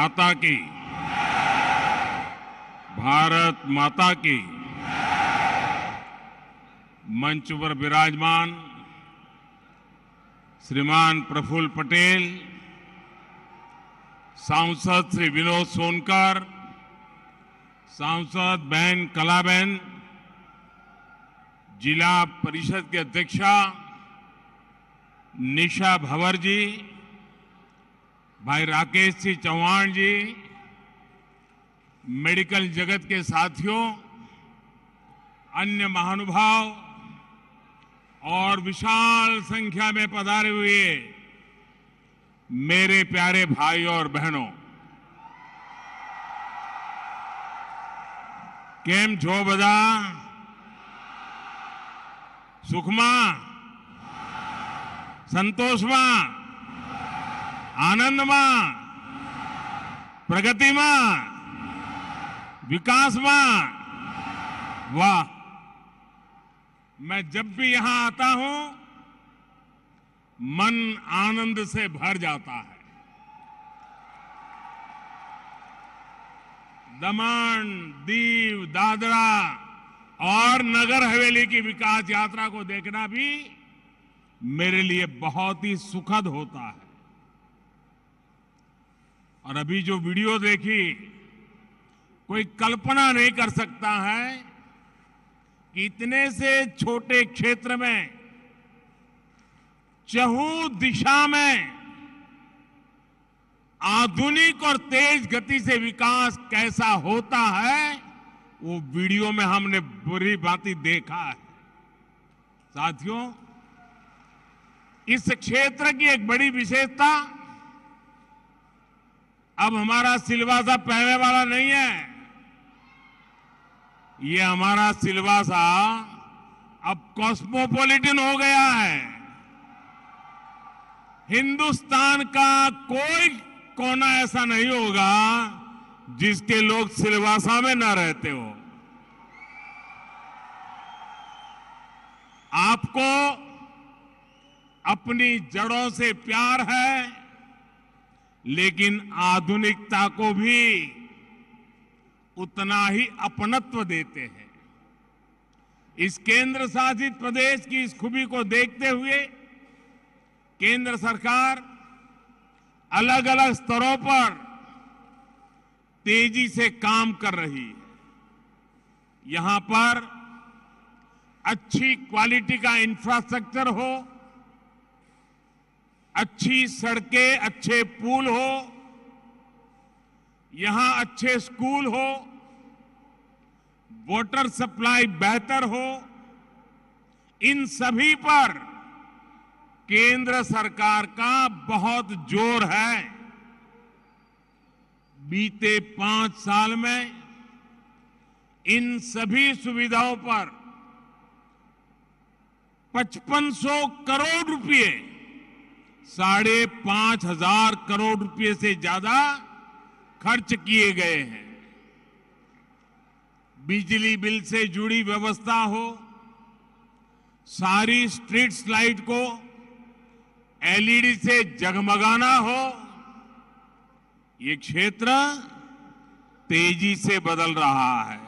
माता की, भारत माता की। मंच पर विराजमान श्रीमान प्रफुल्ल पटेल, सांसद श्री विनोद सोनकर, सांसद बहन कलाबेन, जिला परिषद के अध्यक्षा निशा भंवर जी, भाई राकेश सिंह चौहान जी, मेडिकल जगत के साथियों, अन्य महानुभाव और विशाल संख्या में पधारे हुए मेरे प्यारे भाइयों और बहनों, केम छो बधा? सुखमा, संतोष में, आनंद में, प्रगति में, विकास में। वाह! मैं जब भी यहां आता हूं, मन आनंद से भर जाता है। दमन, दीव, दादरा और नगर हवेली की विकास यात्रा को देखना भी मेरे लिए बहुत ही सुखद होता है। और अभी जो वीडियो देखी, कोई कल्पना नहीं कर सकता है कि इतने से छोटे क्षेत्र में चहुं दिशा में आधुनिक और तेज गति से विकास कैसा होता है, वो वीडियो में हमने बुरी भांति देखा है। साथियों, इस क्षेत्र की एक बड़ी विशेषता, अब हमारा सिलवासा पहले वाला नहीं है। ये हमारा सिलवासा अब कॉस्मोपॉलिटन हो गया है। हिंदुस्तान का कोई कोना ऐसा नहीं होगा जिसके लोग सिलवासा में ना रहते हो। आपको अपनी जड़ों से प्यार है, लेकिन आधुनिकता को भी उतना ही अपनत्व देते हैं। इस केंद्र शासित प्रदेश की इस खूबी को देखते हुए केंद्र सरकार अलग अलग स्तरों पर तेजी से काम कर रही है। यहां पर अच्छी क्वालिटी का इंफ्रास्ट्रक्चर हो, अच्छी सड़कें, अच्छे पुल हो, यहां अच्छे स्कूल हो, वाटर सप्लाई बेहतर हो, इन सभी पर केंद्र सरकार का बहुत जोर है। बीते 5 साल में इन सभी सुविधाओं पर 5500 करोड़ रुपए, 5,500 करोड़ रुपए से ज्यादा खर्च किए गए हैं। बिजली बिल से जुड़ी व्यवस्था हो, सारी स्ट्रीट लाइट को एलईडी से जगमगाना हो, ये क्षेत्र तेजी से बदल रहा है।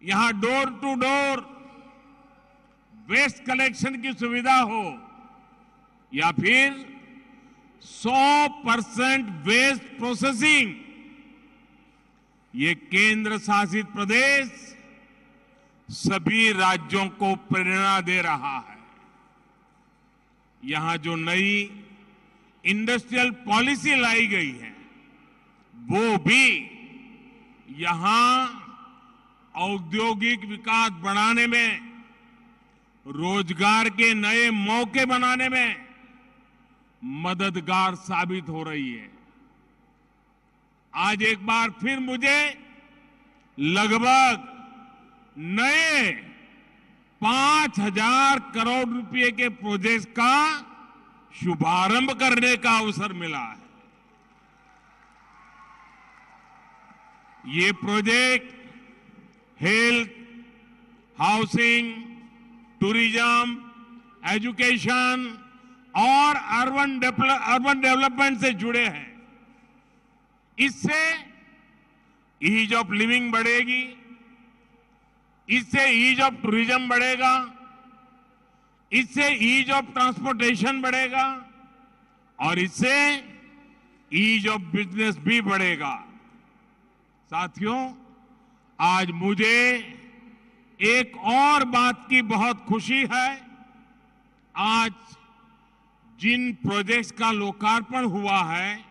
यहां door to door waste collection की सुविधा हो, या फिर 100% वेस्ट प्रोसेसिंग, ये केंद्र शासित प्रदेश सभी राज्यों को प्रेरणा दे रहा है। यहां जो नई इंडस्ट्रियल पॉलिसी लाई गई है, वो भी यहां औद्योगिक विकास बढ़ाने में, रोजगार के नए मौके बनाने में मददगार साबित हो रही है। आज एक बार फिर मुझे लगभग नए 5,000 करोड़ रुपए के प्रोजेक्ट का शुभारंभ करने का अवसर मिला है। ये project health, housing, tourism, education और अर्बन डेवलपमेंट से जुड़े हैं। इससे ईज ऑफ लिविंग बढ़ेगी, इससे ईज ऑफ टूरिज्म बढ़ेगा, इससे ईज ऑफ ट्रांसपोर्टेशन बढ़ेगा और इससे ईज ऑफ बिजनेस भी बढ़ेगा। साथियों, आज मुझे एक और बात की बहुत खुशी है। आज जिन प्रोजेक्ट्स का लोकार्पण हुआ है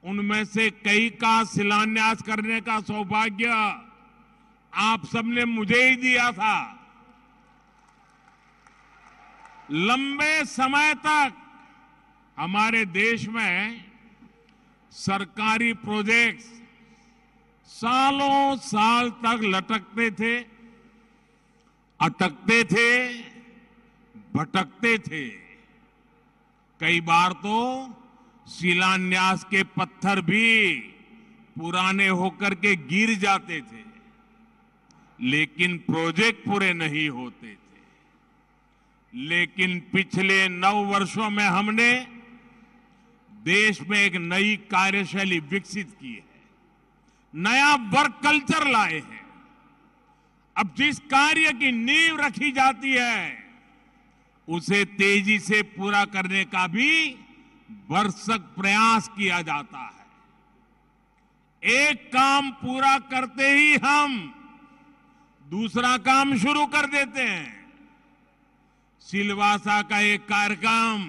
उनमें से कई का शिलान्यास करने का सौभाग्य आप सबने मुझे ही दिया था। लंबे समय तक हमारे देश में सरकारी प्रोजेक्ट्स सालों साल तक लटकते थे, अटकते थे, भटकते थे। कई बार तो शिलान्यास के पत्थर भी पुराने होकर के गिर जाते थे, लेकिन प्रोजेक्ट पूरे नहीं होते थे। लेकिन पिछले 9 वर्षों में हमने देश में एक नई कार्यशैली विकसित की है, नया वर्क कल्चर लाए हैं। अब जिस कार्य की नींव रखी जाती है उसे तेजी से पूरा करने का भी भरसक प्रयास किया जाता है। एक काम पूरा करते ही हम दूसरा काम शुरू कर देते हैं। सिलवासा का एक कार्यक्रम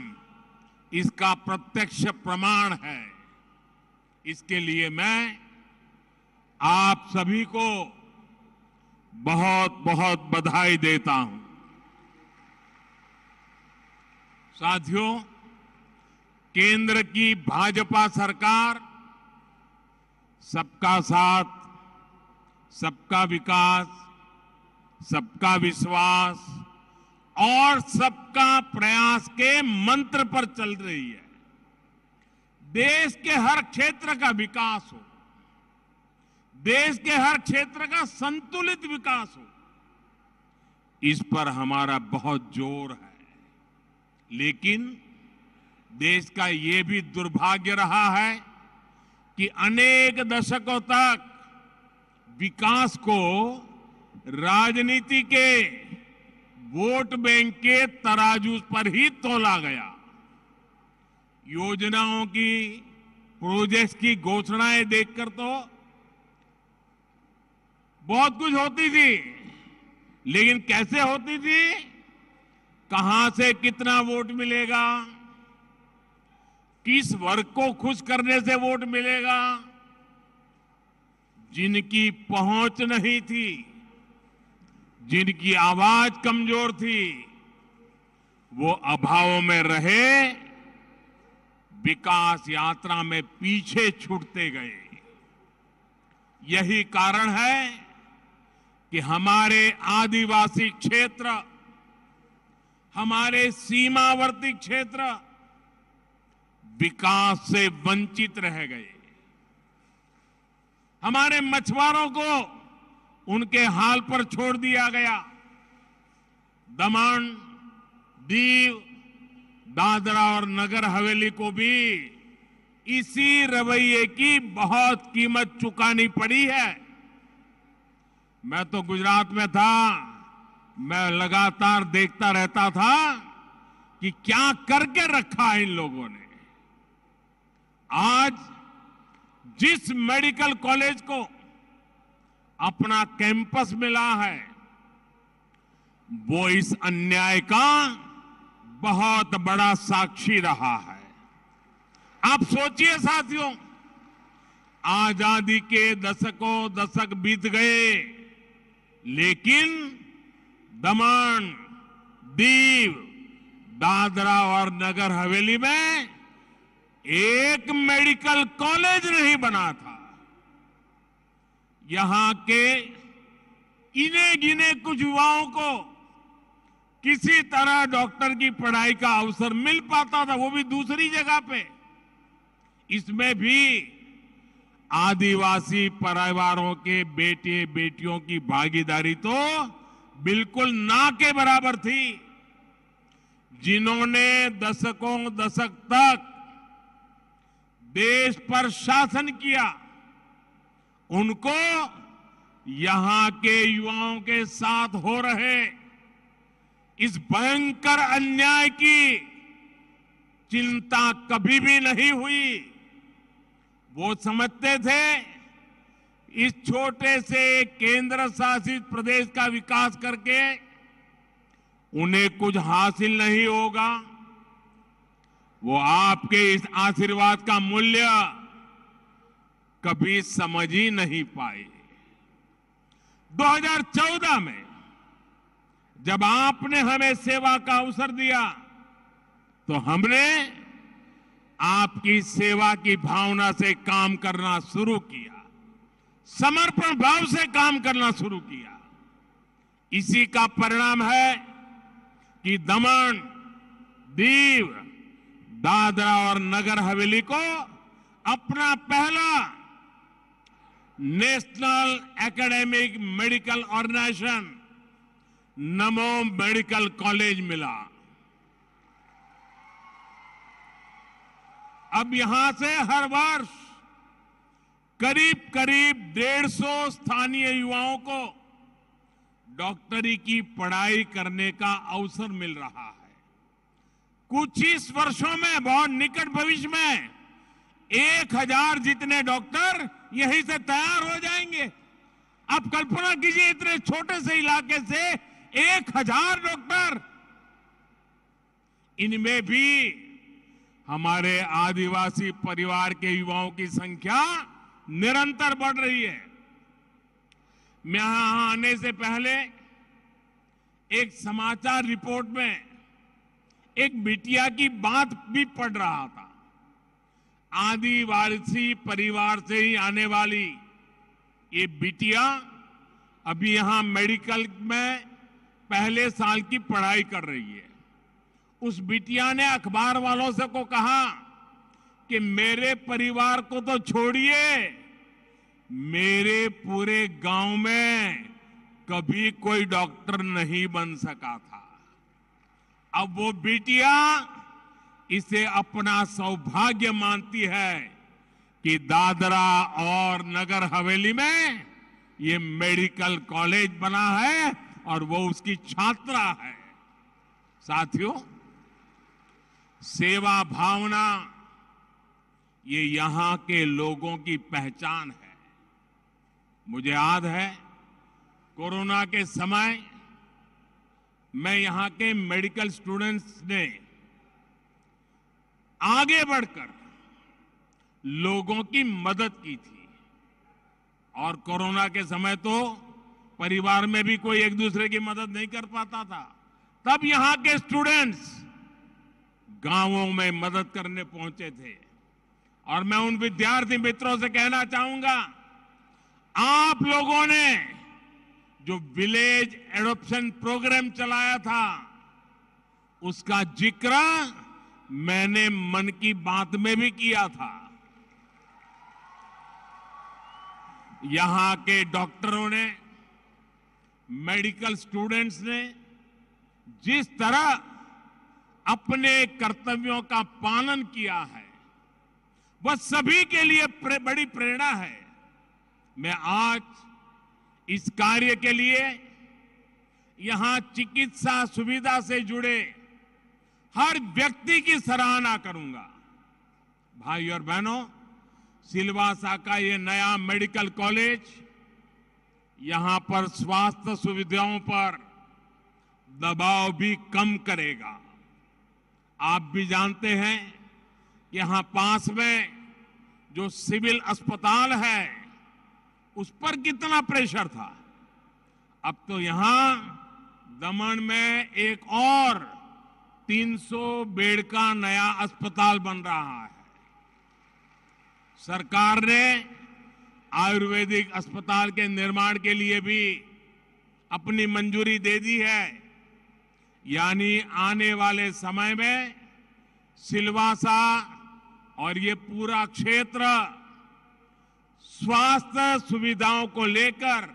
इसका प्रत्यक्ष प्रमाण है। इसके लिए मैं आप सभी को बहुत बहुत बधाई देता हूं। साथियों, केंद्र की भाजपा सरकार सबका साथ, सबका विकास, सबका विश्वास और सबका प्रयास के मंत्र पर चल रही है। देश के हर क्षेत्र का विकास हो, देश के हर क्षेत्र का संतुलित विकास हो, इस पर हमारा बहुत जोर है। लेकिन देश का ये भी दुर्भाग्य रहा है कि अनेक दशकों तक विकास को राजनीति के वोट बैंक के तराजू पर ही तोला गया। योजनाओं की, प्रोजेक्ट्स की घोषणाएं देखकर तो बहुत कुछ होती थी, लेकिन कैसे होती थी, कहां से कितना वोट मिलेगा, किस वर्ग को खुश करने से वोट मिलेगा, जिनकी पहुंच नहीं थी, जिनकी आवाज कमजोर थी, वो अभाव में रहे, विकास यात्रा में पीछे छूटते गए। यही कारण है कि हमारे आदिवासी क्षेत्र, हमारे सीमावर्ती क्षेत्र विकास से वंचित रह गए। हमारे मछुआरों को उनके हाल पर छोड़ दिया गया। दमन, दीव, दादरा और नगर हवेली को भी इसी रवैये की बहुत कीमत चुकानी पड़ी है। मैं तो गुजरात में था, मैं लगातार देखता रहता था कि क्या करके रखा है इन लोगों ने। आज जिस मेडिकल कॉलेज को अपना कैंपस मिला है, वो इस अन्याय का बहुत बड़ा साक्षी रहा है। आप सोचिए साथियों, आजादी के दशकों दशक बीत गए, लेकिन दमन, दीव, दादरा और नगर हवेली में एक मेडिकल कॉलेज नहीं बना था। यहां के इने गिने कुछ युवाओं को किसी तरह डॉक्टर की पढ़ाई का अवसर मिल पाता था, वो भी दूसरी जगह पे। इसमें भी आदिवासी परिवारों के बेटे बेटियों की भागीदारी तो बिल्कुल ना के बराबर थी। जिन्होंने दशकों दशक तक देश पर शासन किया, उनको यहां के युवाओं के साथ हो रहे इस भयंकर अन्याय की चिंता कभी भी नहीं हुई। वो समझते थे इस छोटे से केंद्र शासित प्रदेश का विकास करके उन्हें कुछ हासिल नहीं होगा। वो आपके इस आशीर्वाद का मूल्य कभी समझ ही नहीं पाए। 2014 में जब आपने हमें सेवा का अवसर दिया तो हमने आपकी सेवा की भावना से काम करना शुरू किया, समर्पण भाव से काम करना शुरू किया। इसी का परिणाम है कि दमन, दीव, दादरा और नगर हवेली को अपना पहला नेशनल एकेडमिक मेडिकल ऑर्गेनाइजेशन नमो मेडिकल कॉलेज मिला। अब यहां से हर वर्ष करीब करीब 150 स्थानीय युवाओं को डॉक्टरी की पढ़ाई करने का अवसर मिल रहा है। कुछ ही वर्षों में, बहुत निकट भविष्य में 1000 जितने डॉक्टर यहीं से तैयार हो जाएंगे। आप कल्पना कीजिए, इतने छोटे से इलाके से 1000 डॉक्टर। इनमें भी हमारे आदिवासी परिवार के युवाओं की संख्या निरंतर बढ़ रही है। मैं यहां आने से पहले एक समाचार रिपोर्ट में एक बिटिया की बात भी पढ़ रहा था। आदिवासी परिवार से ही आने वाली ये बिटिया अभी यहां मेडिकल में पहले साल की पढ़ाई कर रही है। उस बिटिया ने अखबार वालों से को कहा कि मेरे परिवार को तो छोड़िए, मेरे पूरे गांव में कभी कोई डॉक्टर नहीं बन सका था। अब वो बिटिया इसे अपना सौभाग्य मानती है कि दादरा और नगर हवेली में ये मेडिकल कॉलेज बना है और वो उसकी छात्रा है। साथियों, सेवा भावना ये यहां के लोगों की पहचान है। मुझे याद है, कोरोना के समय मैं यहां के मेडिकल स्टूडेंट्स ने आगे बढ़कर लोगों की मदद की थी। और कोरोना के समय तो परिवार में भी कोई एक दूसरे की मदद नहीं कर पाता था। तब यहां के स्टूडेंट्स गांवों में मदद करने पहुंचे थे। और मैं उन विद्यार्थी मित्रों से कहना चाहूंगा, आप लोगों ने जो विलेज एडॉप्शन प्रोग्राम चलाया था, उसका जिक्र मैंने मन की बात में भी किया था। यहां के डॉक्टरों ने, मेडिकल स्टूडेंट्स ने जिस तरह अपने कर्तव्यों का पालन किया है, वह सभी के लिए बड़ी प्रेरणा है। मैं आज इस कार्य के लिए यहां चिकित्सा सुविधा से जुड़े हर व्यक्ति की सराहना करूंगा। भाई और बहनों, सिलवासा का ये नया मेडिकल कॉलेज यहां पर स्वास्थ्य सुविधाओं पर दबाव भी कम करेगा। आप भी जानते हैं, यहां पास में जो सिविल अस्पताल है, उस पर कितना प्रेशर था। अब तो यहां दमन में एक और 300 बेड का नया अस्पताल बन रहा है। सरकार ने आयुर्वेदिक अस्पताल के निर्माण के लिए भी अपनी मंजूरी दे दी है। यानी आने वाले समय में सिलवासा और ये पूरा क्षेत्र स्वास्थ्य सुविधाओं को लेकर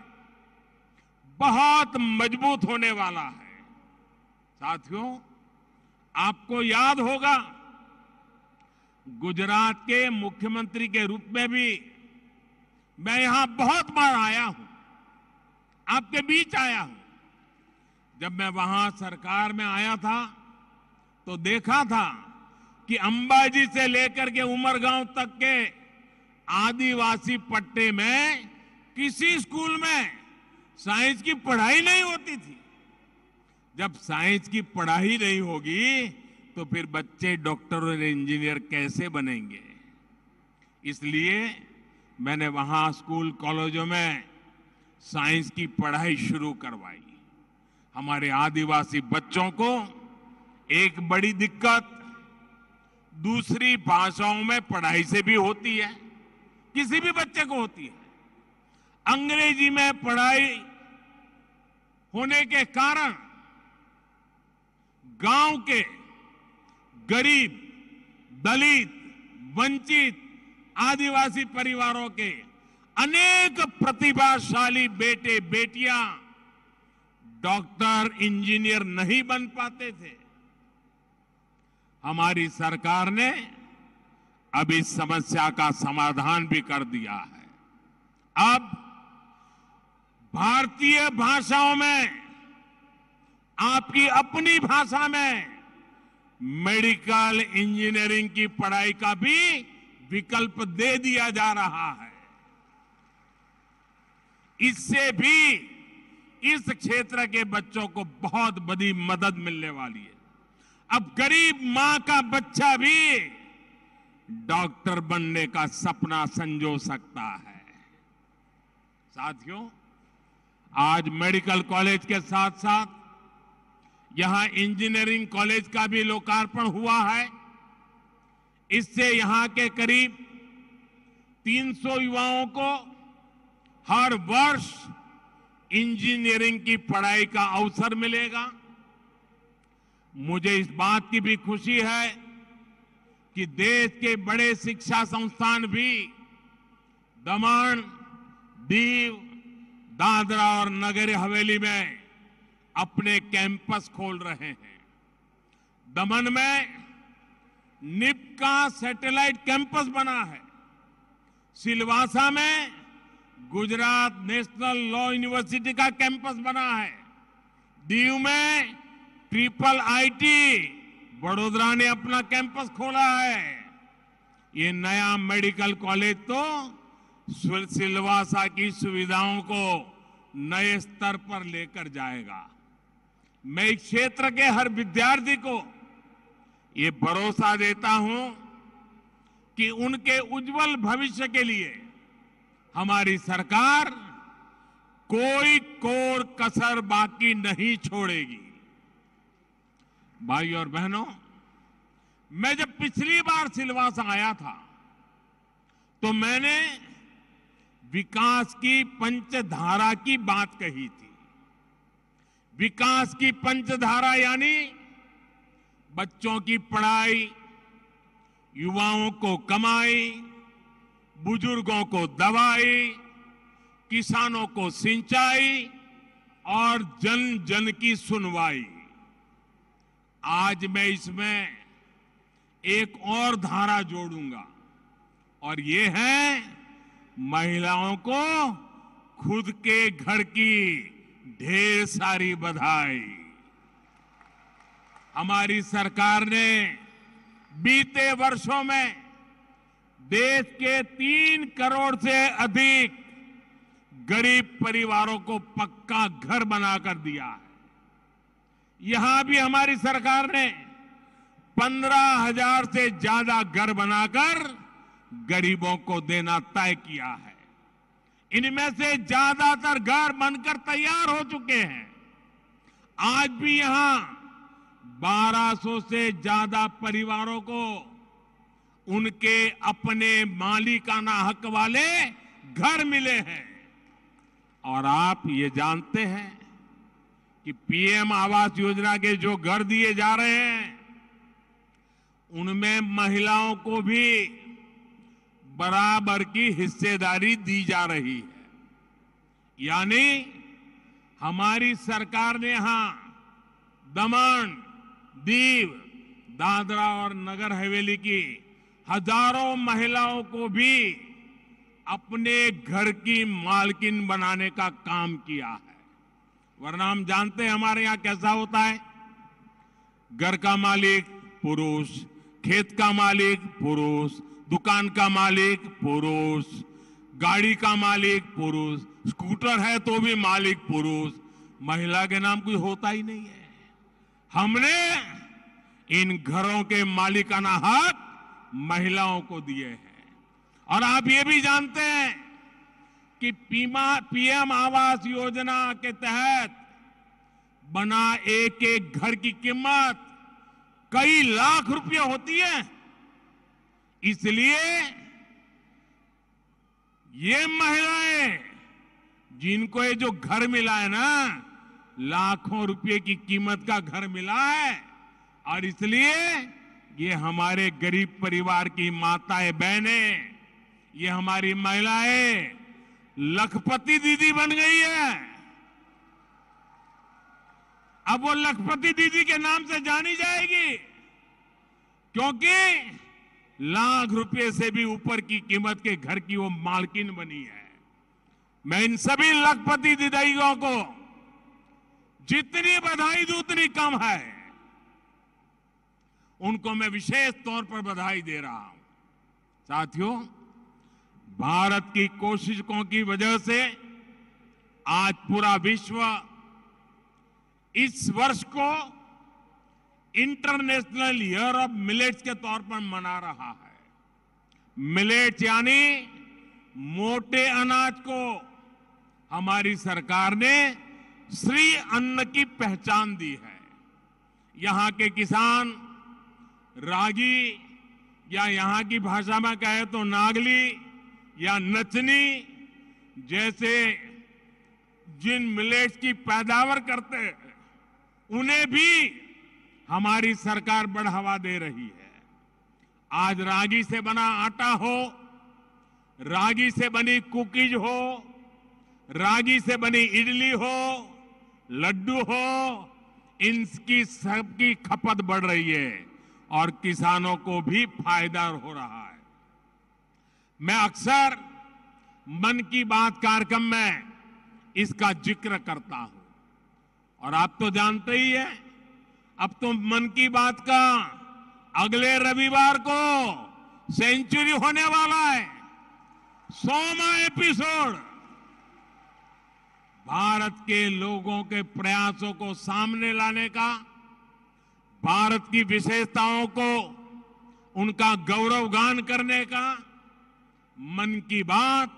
बहुत मजबूत होने वाला है। साथियों, आपको याद होगा गुजरात के मुख्यमंत्री के रूप में भी मैं यहां बहुत बार आया हूं, आपके बीच आया हूं। जब मैं वहां सरकार में आया था तो देखा था कि अंबाजी से लेकर के उमरगांव तक के आदिवासी पट्टे में किसी स्कूल में साइंस की पढ़ाई नहीं होती थी। जब साइंस की पढ़ाई नहीं होगी तो फिर बच्चे डॉक्टर और इंजीनियर कैसे बनेंगे? इसलिए मैंने वहां स्कूल कॉलेजों में साइंस की पढ़ाई शुरू करवाई। हमारे आदिवासी बच्चों को एक बड़ी दिक्कत दूसरी भाषाओं में पढ़ाई से भी होती है, किसी भी बच्चे को होती है। अंग्रेजी में पढ़ाई होने के कारण गांव के गरीब, दलित, वंचित आदिवासी परिवारों के अनेक प्रतिभाशाली बेटे बेटियां डॉक्टर, इंजीनियर नहीं बन पाते थे। हमारी सरकार ने अब इस समस्या का समाधान भी कर दिया है। अब भारतीय भाषाओं में, आपकी अपनी भाषा में मेडिकल इंजीनियरिंग की पढ़ाई का भी विकल्प दे दिया जा रहा है। इससे भी इस क्षेत्र के बच्चों को बहुत बड़ी मदद मिलने वाली है। अब गरीब मां का बच्चा भी डॉक्टर बनने का सपना संजो सकता है। साथियों, आज मेडिकल कॉलेज के साथ साथ यहां इंजीनियरिंग कॉलेज का भी लोकार्पण हुआ है। इससे यहां के करीब 300 युवाओं को हर वर्ष इंजीनियरिंग की पढ़ाई का अवसर मिलेगा। मुझे इस बात की भी खुशी है कि देश के बड़े शिक्षा संस्थान भी दमन, दीव, दादरा और नगर हवेली में अपने कैंपस खोल रहे हैं। दमन में निप का सैटेलाइट कैंपस बना है। सिलवासा में गुजरात नेशनल लॉ यूनिवर्सिटी का कैंपस बना है। दीव में ट्रिपल आईटी बड़ोदरा ने अपना कैंपस खोला है। ये नया मेडिकल कॉलेज तो सिलवासा की सुविधाओं को नए स्तर पर लेकर जाएगा। मैं इस क्षेत्र के हर विद्यार्थी को ये भरोसा देता हूं कि उनके उज्जवल भविष्य के लिए हमारी सरकार कोई कोर कसर बाकी नहीं छोड़ेगी। भाइयों और बहनों, मैं जब पिछली बार सिलवासा आया था तो मैंने विकास की पंचधारा की बात कही थी। विकास की पंचधारा यानी बच्चों की पढ़ाई, युवाओं को कमाई, बुजुर्गों को दवाई, किसानों को सिंचाई और जन जन की सुनवाई। आज मैं इसमें एक और धारा जोड़ूंगा और ये है महिलाओं को खुद के घर की ढेर सारी बधाई। हमारी सरकार ने बीते वर्षों में देश के 3 करोड़ से अधिक गरीब परिवारों को पक्का घर बनाकर दिया है। यहां भी हमारी सरकार ने 15,000 से ज्यादा घर बनाकर गरीबों को देना तय किया है। इनमें से ज्यादातर घर बनकर तैयार हो चुके हैं। आज भी यहां 1200 से ज्यादा परिवारों को उनके अपने मालिकाना हक वाले घर मिले हैं। और आप ये जानते हैं कि पीएम आवास योजना के जो घर दिए जा रहे हैं उनमें महिलाओं को भी बराबर की हिस्सेदारी दी जा रही है। यानी हमारी सरकार ने यहां दमन, दीव, दादरा और नगर हवेली की हजारों महिलाओं को भी अपने घर की मालकिन बनाने का काम किया है। वरना हम जानते हैं हमारे यहां कैसा होता है। घर का मालिक पुरुष, खेत का मालिक पुरुष, दुकान का मालिक पुरुष, गाड़ी का मालिक पुरुष, स्कूटर है तो भी मालिक पुरुष, महिला के नाम कोई होता ही नहीं है। हमने इन घरों के मालिकाना हक महिलाओं को दिए हैं। और आप ये भी जानते हैं कि पीएम आवास योजना के तहत बना एक एक घर की कीमत कई लाख रुपए होती है। इसलिए ये महिलाएं जिनको ये जो घर मिला है ना, लाखों रुपए की कीमत का घर मिला है, और इसलिए ये हमारे गरीब परिवार की माताएं बहनें, ये हमारी महिलाएं लखपति दीदी बन गई है। अब वो लखपति दीदी के नाम से जानी जाएगी, क्योंकि लाख रुपए से भी ऊपर की कीमत के घर की वो मालकिन बनी है। मैं इन सभी लखपति दीदियों को जितनी बधाई दूं उतनी कम है। उनको मैं विशेष तौर पर बधाई दे रहा हूं। साथियों, भारत की कोशिशों की वजह से आज पूरा विश्व इस वर्ष को इंटरनेशनल ईयर ऑफ मिलेट्स के तौर पर मना रहा है। मिलेट्स यानी मोटे अनाज को हमारी सरकार ने श्री अन्न की पहचान दी है। यहां के किसान रागी, या यहां की भाषा में कहे तो नागली या नचनी जैसे जिन मिलेट्स की पैदावार करते हैं, उन्हें भी हमारी सरकार बढ़ावा दे रही है। आज रागी से बना आटा हो, रागी से बनी कुकीज हो, रागी से बनी इडली हो, लड्डू हो, इनकी सबकी खपत बढ़ रही है और किसानों को भी फायदा हो रहा है। मैं अक्सर मन की बात कार्यक्रम में इसका जिक्र करता हूं, और आप तो जानते ही हैं, अब तो मन की बात का अगले रविवार को सेंचुरी होने वाला है, 100वां एपिसोड। भारत के लोगों के प्रयासों को सामने लाने का, भारत की विशेषताओं को उनका गौरवगान करने का मन की बात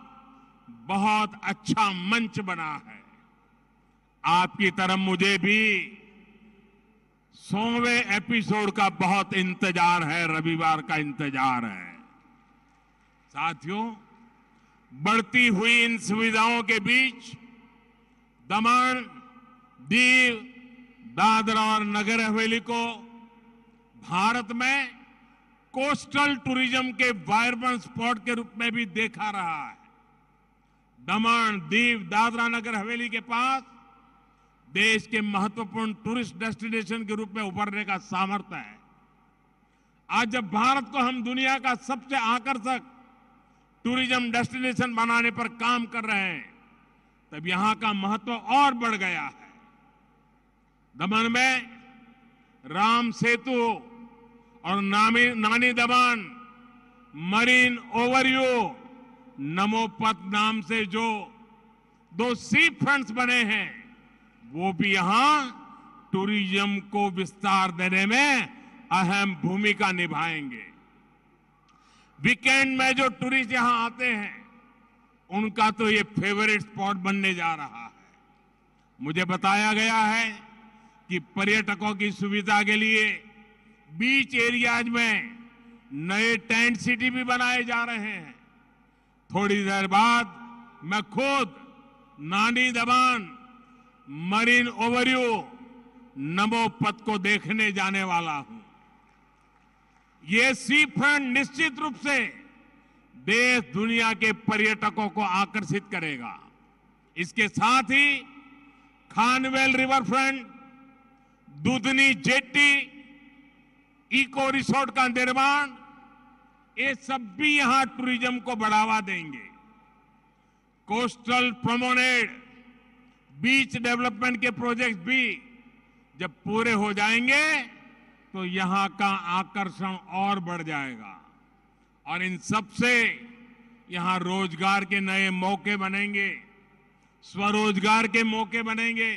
बहुत अच्छा मंच बना है। आपकी तरफ मुझे भी 100वें एपिसोड का बहुत इंतजार है, रविवार का इंतजार है। साथियों, बढ़ती हुई इन सुविधाओं के बीच दमन, दीव, दादरा और नगर हवेली को भारत में कोस्टल टूरिज्म के वाइब्रेंट स्पॉट के रूप में भी देखा रहा है। दमन, दीव, दादरा नगर हवेली के पास देश के महत्वपूर्ण टूरिस्ट डेस्टिनेशन के रूप में उभरने का सामर्थ्य है। आज जब भारत को हम दुनिया का सबसे आकर्षक टूरिज्म डेस्टिनेशन बनाने पर काम कर रहे हैं, तब यहां का महत्व और बढ़ गया है। दमन में राम सेतु और नानी दमन मरीन ओवरव्यू नमोपथ नाम से जो 2 सी फ्रंट्स बने हैं, वो भी यहां टूरिज्म को विस्तार देने में अहम भूमिका निभाएंगे। वीकेंड में जो टूरिस्ट यहां आते हैं, उनका तो ये फेवरेट स्पॉट बनने जा रहा है। मुझे बताया गया है कि पर्यटकों की सुविधा के लिए बीच एरियाज में नए टेंट सिटी भी बनाए जा रहे हैं। थोड़ी देर बाद मैं खुद नानी दमन मरीन ओवरव्यू नमोपथ को देखने जाने वाला हूं। ये सी फ्रंट निश्चित रूप से देश दुनिया के पर्यटकों को आकर्षित करेगा। इसके साथ ही Khanvel river front, Dudhni jetty, eco resort का निर्माण, ये सब भी यहां टूरिज्म को बढ़ावा देंगे। कोस्टल प्रोमेनेड, बीच डेवलपमेंट के प्रोजेक्ट भी जब पूरे हो जाएंगे तो यहां का आकर्षण और बढ़ जाएगा और इन सब से यहां रोजगार के नए मौके बनेंगे, स्वरोजगार के मौके बनेंगे।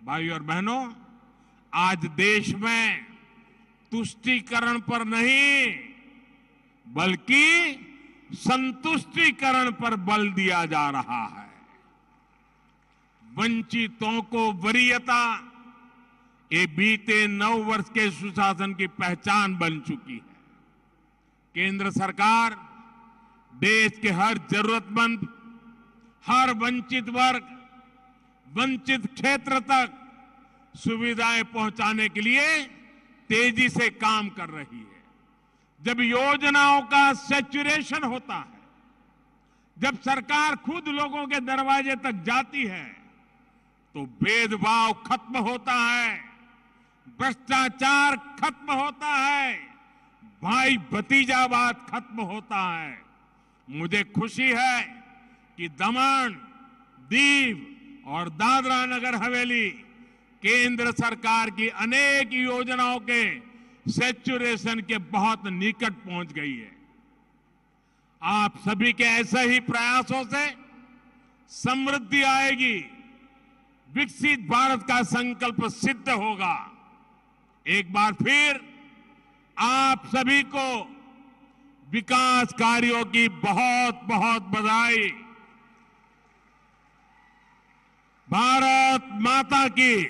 भाइयों और बहनों, आज देश में तुष्टीकरण पर नहीं बल्कि संतुष्टीकरण पर बल दिया जा रहा है। वंचितों को वरीयता ये बीते 9 वर्ष के सुशासन की पहचान बन चुकी है। केंद्र सरकार देश के हर जरूरतमंद, हर वंचित वर्ग, वंचित क्षेत्र तक सुविधाएं पहुंचाने के लिए तेजी से काम कर रही है। जब योजनाओं का सैचुरेशन होता है, जब सरकार खुद लोगों के दरवाजे तक जाती है, तो भेदभाव खत्म होता है, भ्रष्टाचार खत्म होता है, भाई भतीजावाद खत्म होता है। मुझे खुशी है कि दमन, दीव और दादरा नगर हवेली केंद्र सरकार की अनेक योजनाओं के सैचुरेशन के बहुत निकट पहुंच गई है। आप सभी के ऐसे ही प्रयासों से समृद्धि आएगी, विकसित भारत का संकल्प सिद्ध होगा। एक बार फिर आप सभी को विकास कार्यों की बहुत बहुत बधाई। भारत माता की,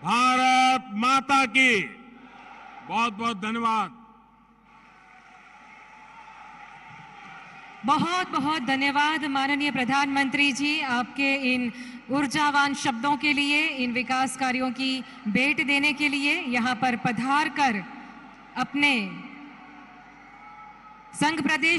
भारत माता की। बहुत बहुत धन्यवाद। बहुत बहुत धन्यवाद माननीय प्रधानमंत्री जी, आपके इन ऊर्जावान शब्दों के लिए, इन विकास कार्यों की भेंट देने के लिए। यहां पर पधार कर अपने संघ प्रदेश